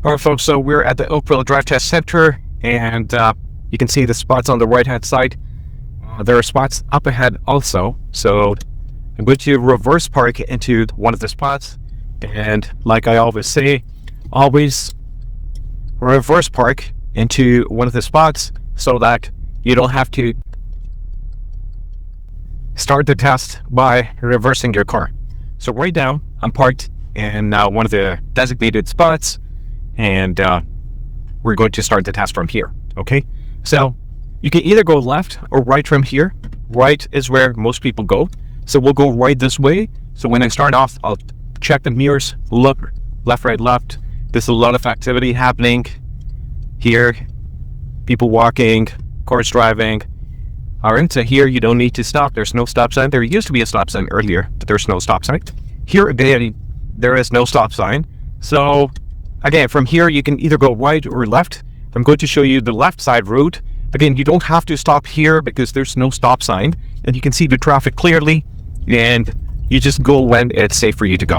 Alright folks, so we're at the Oakville DriveTest Centre, and you can see the spots on the right hand side. There are spots up ahead also, so I'm going to reverse park into one of the spots, and like I always say, always reverse park into one of the spots so that you don't have to start the test by reversing your car. So right now I'm parked in one of the designated spots, and we're going to start the test from here. Okay, so you can either go left or right from here. Right is where most people go, so we'll go right this way. So when I start off, I'll check the mirrors, look left, right, left. There's a lot of activity happening here, people walking, cars driving. Alright, so here you don't need to stop. There's no stop sign. There used to be a stop sign earlier, but there's no stop sign. Here again, there is no stop sign. So again, from here you can either go right or left. I'm going to show you the left side route. Again, you don't have to stop here because there's no stop sign, and you can see the traffic clearly, and you just go when it's safe for you to go.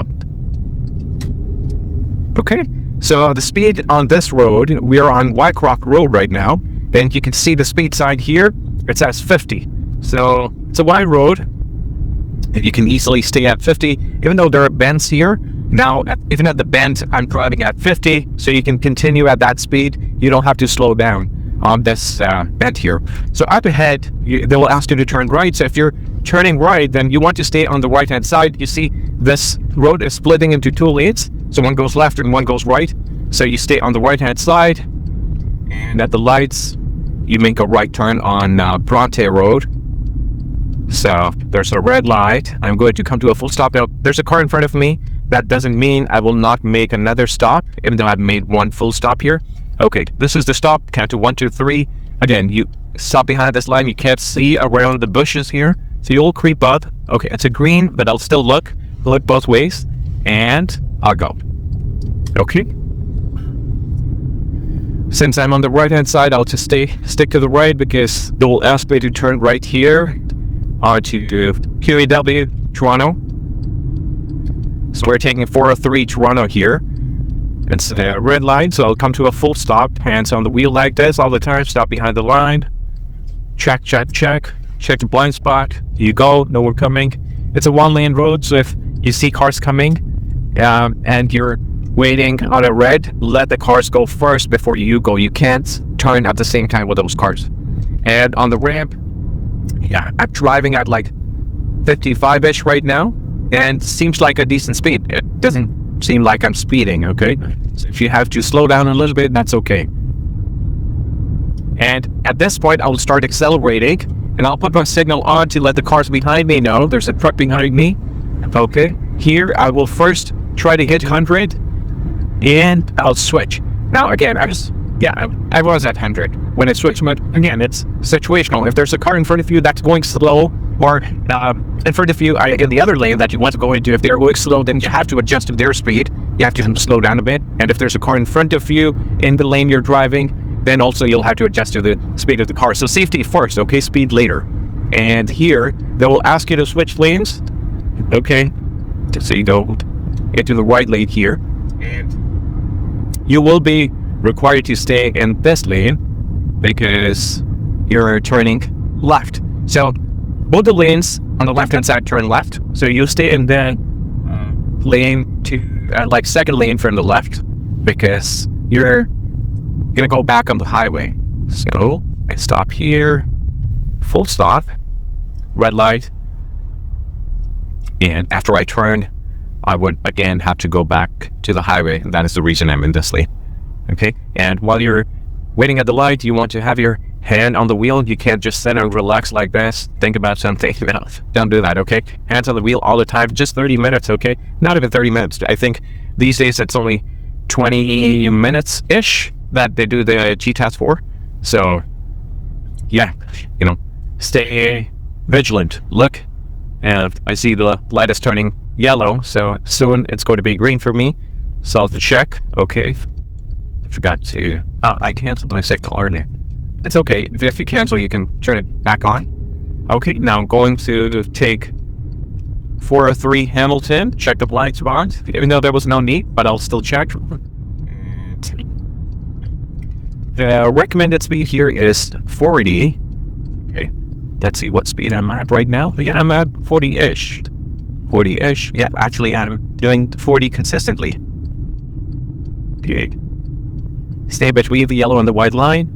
Okay, so the speed on this road, we are on White Rock Road right now, and you can see the speed sign here. It says 50. So it's a wide road, and you can easily stay at 50, even though there are bends here. Now, even at the bend, I'm driving at 50, so you can continue at that speed. You don't have to slow down on this bend here. So up ahead, they will ask you to turn right. So if you're turning right, then you want to stay on the right hand side. You see this road is splitting into two lanes, so one goes left and one goes right. So you stay on the right hand side, and at the lights you make a right turn on Bronte Road. So there's a red light. I'm going to come to a full stop. Now there's a car in front of me. That doesn't mean I will not make another stop, even though I've made one full stop here. Okay, this is the stop. Count to 1, 2, 3. Again, you stop behind this line. You can't see around the bushes here, so you'll creep up. Okay, it's a green, but I'll still look both ways, and I'll go. Okay. Since I'm on the right hand side, I'll just stick to the right because they'll ask me to turn right here onto QEW Toronto. So we're taking 403 Toronto here. It's a red line, so I'll come to a full stop, hands on the wheel like this all the time, stop behind the line, check the blind spot, you go, no one coming. It's a one-lane road, so if you see cars coming and you're waiting on a red, let the cars go first before you go. You can't turn at the same time with those cars. And on the ramp, yeah, I'm driving at like 55-ish right now, and seems like a decent speed. It doesn't seem like I'm speeding, okay? So if you have to slow down a little bit, that's okay. And at this point, I'll start accelerating, and I'll put my signal on to let the cars behind me know there's a truck behind me. Okay, here I will first try to hit 100, and I'll switch. Now again, I was at 100 when I switched, but again, it's situational. If there's a car in front of you that's going slow, or in front of you in the other lane that you want to go into, if they're going slow, then you have to adjust to their speed. You have to slow down a bit. And if there's a car in front of you in the lane you're driving, then also you'll have to adjust to the speed of the car. So safety first, okay, speed later. And here they will ask you to switch lanes, okay, so you go into the right lane here, and you will be required to stay in this lane because you're turning left. So both the lanes on the left hand side turn left, so you stay in the lane to like second lane from the left because you're gonna go back on the highway. So I stop here, full stop, red light, and after I turn, I would again have to go back to the highway, and that is the reason I'm in this lane. Okay, and while you're waiting at the light, you want to have your hand on the wheel. You can't just sit and relax like this, think about something. No, don't do that, okay? Hands on the wheel all the time, just 30 minutes, okay? Not even 30 minutes. I think these days it's only 20 minutes-ish that they do the G-test for. So, yeah, stay vigilant. Look, and I see the light is turning yellow, so soon it's going to be green for me. So I'll check, okay. I forgot to, I canceled my signal earlier. It's okay. If you cancel, you can turn it back on. Okay, now I'm going to take 403 Hamilton, check the blind spot, even though there was no need, but I'll still check. The recommended speed here is 40. Okay, let's see what speed I'm at right now. Yeah, I'm at 40-ish. 40-ish. Yeah, actually, I'm doing 40 consistently. Okay. Stay between the yellow and the white line.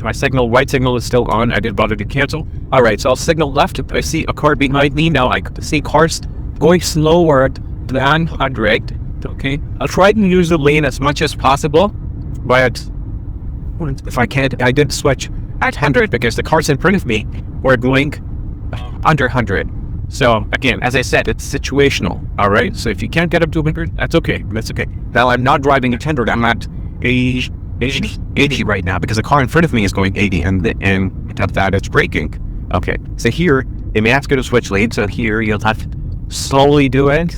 My signal, white signal is still on. I didn't bother to cancel. All right, so I'll signal left if I see a car behind me. Now I can see cars going slower than 100. Okay, I'll try to use the lane as much as possible, but if I can't, I did switch at 100 because the cars in front of me were going under 100. So again, as I said, it's situational. All right, so if you can't get up to 100, that's okay. That's okay. Now I'm not driving at 100. I'm at 80 right now because the car in front of me is going 80, and that it's braking. Okay, so here they may ask you to switch lanes. So here you'll have to slowly do it.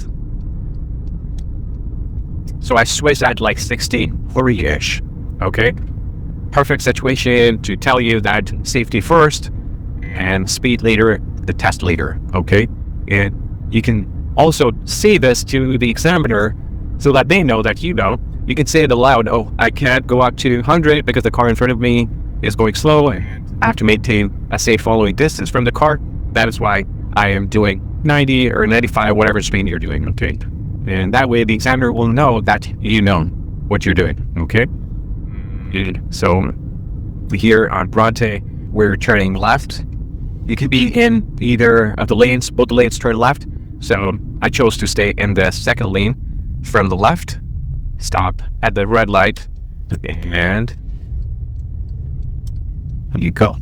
So I switched at like 60, 40-ish. Okay, perfect situation to tell you that safety first and speed later, the test later. Okay, and you can also say this to the examiner so that they know that you know. You can say it aloud. Oh, I can't go up to 100 because the car in front of me is going slow, and I have to maintain a safe following distance from the car. That is why I am doing 90 or 95, whatever speed you're doing. Okay, and that way the examiner will know that you know what you're doing. Okay, so here on Bronte, we're turning left. You can be in either of the lanes. Both the lanes turn left, so I chose to stay in the second lane from the left. Stop at the red light, and you go.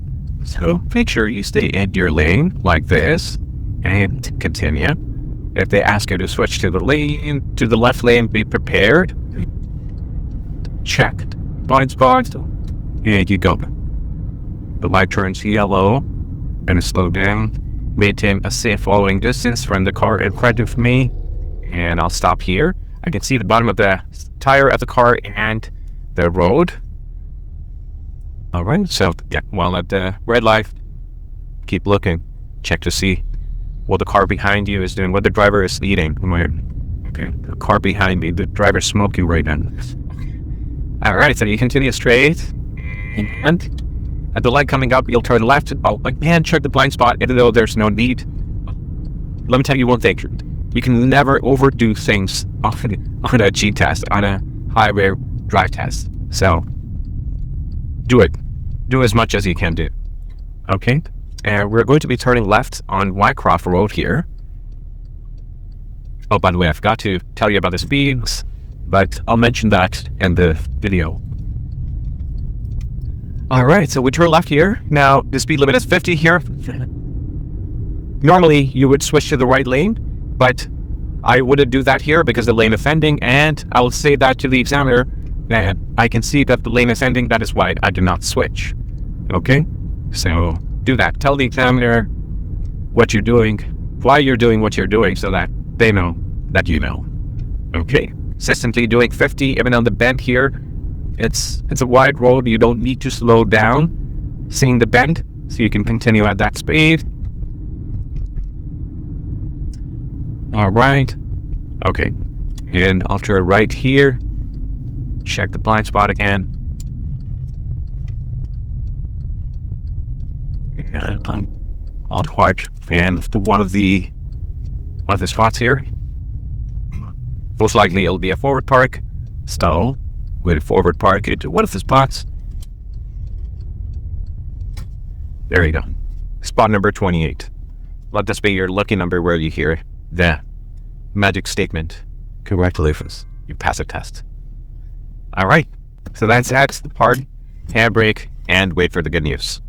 So make sure you stay in your lane like this and continue. If they ask you to switch to the left lane, be prepared. Check blind spot, and you go. The light turns yellow, and slow down. Maintain a safe following distance from the car in front of me, and I'll stop here. I can see the bottom of the tire of the car and the road. All right, so yeah, while at the red light, keep looking, check to see what the car behind you is doing, what the driver is eating. Okay, the car behind me, the driver's smoking right now. All right, so you continue straight, and at the light coming up, you'll turn left. Oh, like, man, check the blind spot, even though there's no need. Let me tell you one thing. You can never overdo things on a G test, on a highway drive test. So do it. Do as much as you can do. Okay? And we're going to be turning left on Wycroft Road here. Oh, by the way, I forgot to tell you about the speeds, but I'll mention that in the video. All right, so we turn left here. Now, the speed limit is 50 here. Normally, you would switch to the right lane, but I wouldn't do that here because the lane is ending, and I will say that to the examiner that I can see that the lane is ending. That is why I did not switch. Okay? So do that. Tell the examiner what you're doing, why you're doing what you're doing, so that they know that you know. Okay? Consistently doing 50, even on the bend here. It's a wide road. You don't need to slow down. Seeing the bend, so you can continue at that speed. All right. Okay. And I'll turn right here. Check the blind spot again. And I'll watch. And one of the spots here. Most likely it'll be a forward park. So with forward park into one of the spots. There you go. Spot number 28. Let this be your lucky number where you hear the magic statement. Congratulations, you pass a test. All right, so that's the part, handbrake, and wait for the good news.